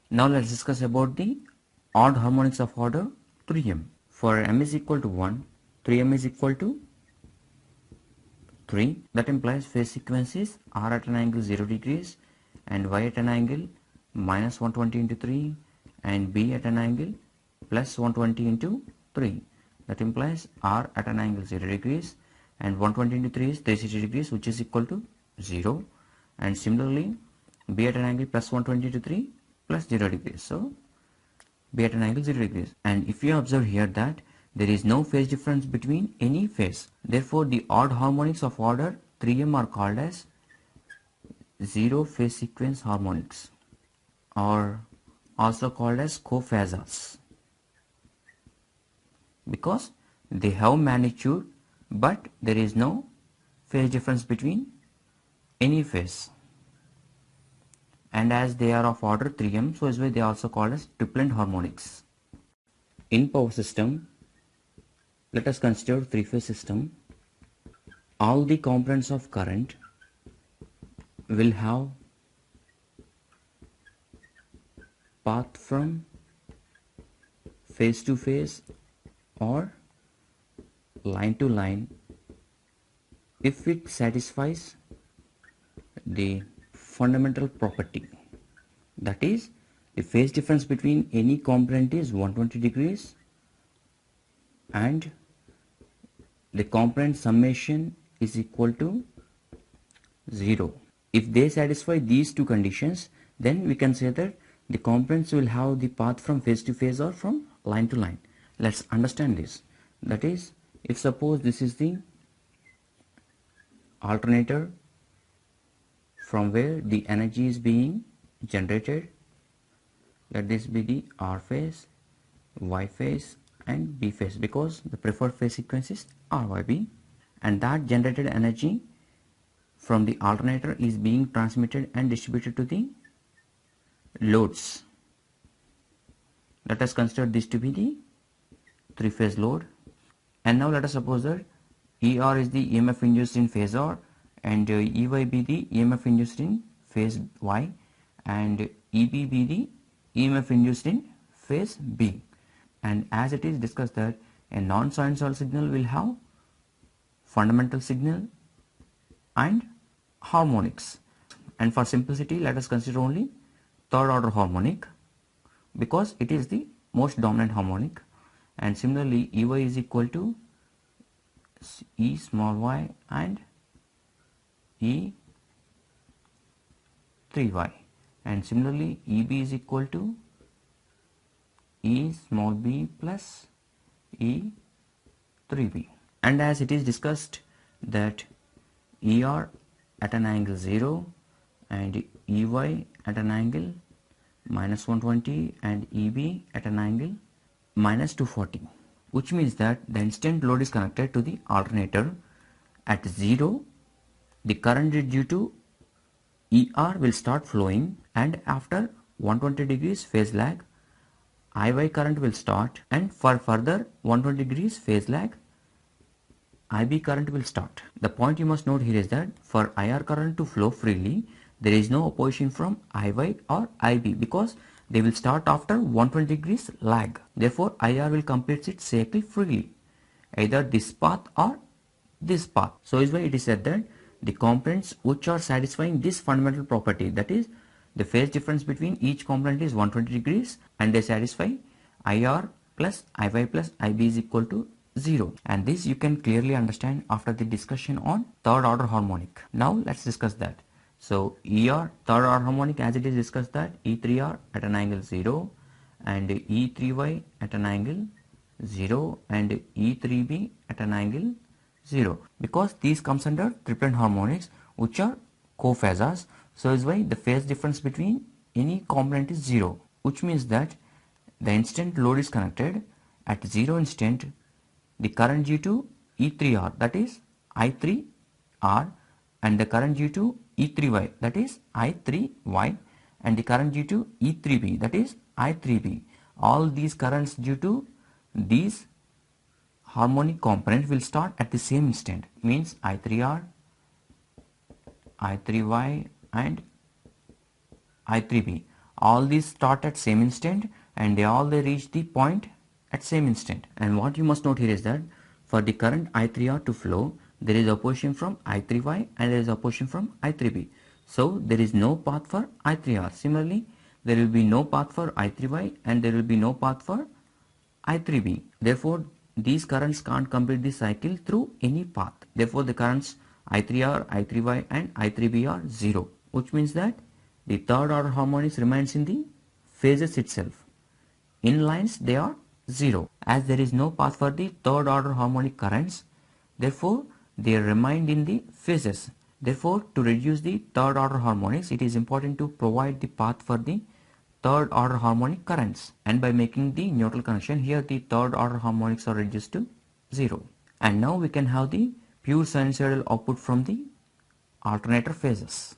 Now let's discuss about the odd harmonics of order 3m. For m is equal to 1, 3m is equal to 3. That implies phase sequence is r at an angle 0 degrees and y at an angle minus 120 into 3 and b at an angle plus 120 into 3. That implies r at an angle 0 degrees and 120 into 3 is 360 degrees, which is equal to 0. And similarly b at an angle plus 120 into 3 plus 0 degrees. So be at an angle 0 degrees. And if you observe here that there is no phase difference between any phase, therefore the odd harmonics of order 3m are called as zero phase sequence harmonics, or also called as cophasors, because they have magnitude but there is no phase difference between any phase. And as they are of order 3m, so is why they are also called as Triplent harmonics. In power system, let us consider three-phase system. All the components of current will have path from phase to phase or line to line if it satisfies the fundamental property, that is, the phase difference between any component is 120 degrees and the component summation is equal to 0. If they satisfy these two conditions, then we can say that the components will have the path from phase to phase or from line to line. Let's understand this. That is, if suppose this is the alternator from where the energy is being generated, let this be the R phase, Y phase and B phase, because the preferred phase sequence is RYB, and that generated energy from the alternator is being transmitted and distributed to the loads. Let us consider this to be the three-phase load. And now let us suppose that ER is the EMF induced in phase R and EY be the EMF induced in phase Y and EB be the EMF induced in phase B. And as it is discussed that a non-sinusoidal signal will have fundamental signal and harmonics. And for simplicity, let us consider only third order harmonic because it is the most dominant harmonic. And similarly, EY is equal to E small y and E 3y, and similarly EB is equal to E small b plus E 3b. And as it is discussed that ER at an angle 0 and EY at an angle minus 120 and EB at an angle minus 240, which means that the instant load is connected to the alternator at 0, the current due to ER will start flowing, and after 120 degrees phase lag, IY current will start, and for further 120 degrees phase lag, IB current will start. The point you must note here is that for IR current to flow freely, there is no opposition from IY or IB because they will start after 120 degrees lag. Therefore, IR will complete its cycle freely, either this path or this path. So is why it is said that the components which are satisfying this fundamental property, that is, the phase difference between each component is 120 degrees and they satisfy IR plus IY plus IB is equal to 0. And this you can clearly understand after the discussion on third order harmonic. Now let's discuss that. So ER third order harmonic, as it is discussed that E3R at an angle 0 and E3Y at an angle 0 and E3B at an angle 0, because these comes under Triplent harmonics which are cophasors. So is why the phase difference between any component is 0, which means that the instant load is connected at 0 instant, the current due to E3R, that is I3R, and the current due to E3Y, that is I3Y, and the current due to E3B, that is I3B. All these currents due to these harmonic component will start at the same instant, means I3R, I3Y and I3B. all these start at same instant and they reach the point at same instant. And what you must note here is that for the current I3R to flow, there is opposition from I3Y and there is opposition from I3B. So there is no path for I3R. Similarly, there will be no path for I3Y and there will be no path for I3B. Therefore, these currents can't complete the cycle through any path. Therefore, the currents I3R, I3Y and I3B are 0, which means that the third order harmonics remains in the phases itself. In lines, they are 0. As there is no path for the third order harmonic currents, therefore, they remain in the phases. Therefore, to reduce the third order harmonics, it is important to provide the path for the third order harmonic currents, and by making the neutral connection here, the third order harmonics are reduced to 0. And now we can have the pure sinusoidal output from the alternator phases.